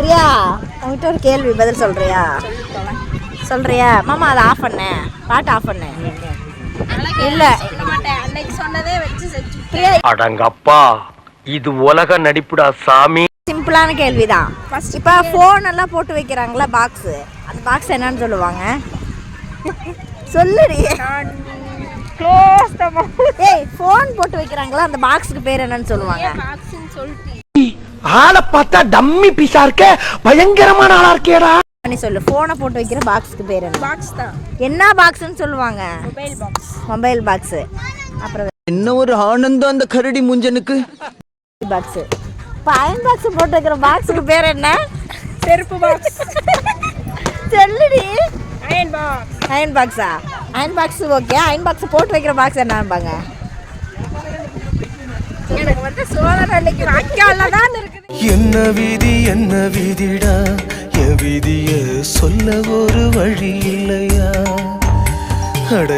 பிரியா உங்ககிட்ட ஒரு கேள்வி பதில் சொல்றியா மாமா அதை ஆஃப் பண்ண பாட்டு ஆஃப் பண்ண இல்ல அன்னைக்கு சொன்னதே வச்சு பிரியா அடங்கப்பா இது உலக நடிப்புடா சாமி. சிம்பிளான கேள்விதான். இப்போ ஃபோன் எல்லாம் போட்டு வைக்கிறாங்களா பாக்ஸ், அந்த பாக்ஸ் என்னன்னு சொல்லுவாங்க? சொல்லுடி. ஏய் ஃபோன் போட்டு வைக்கிறாங்களா அந்த பாக்ஸுக்கு பேர் என்னன்னு சொல்லுவாங்க? ஆளை பார்த்தா டம்மி பீஸா இருக்க, பயங்கரமான ஆளா இருக்கேடா. நீ சொல்லு, போனை போட்டு வைக்கிற பாக்ஸ்க்கு பேர் என்ன? பாக்ஸ் தான். என்ன பாக்ஸ்னு சொல்லுவாங்க? Mobile box. Mobile box. அப்புறம் என்ன ஒரு ஆனந்தம் அந்த கரடி முஞ்சனுக்கு. பாக்ஸ். அயன் பாக்ஸ் போட்டு வைக்கிற பாக்ஸுக்கு பேர் என்ன? செருப்பு பாக்ஸ். சொல்லுடி. Iron box. அயன் பாக்ஸா? Iron box okay. Iron box போட்டு வைக்கிற பாக்ஸ் என்னம்பாங்க? எனக்கு வந்து சோழநல்லைக்கு வாய்க்கால்ல தான் இருக்குது. என்ன விதிடா, என் விதிய சொல்ல ஒரு வழி இல்லையா? அட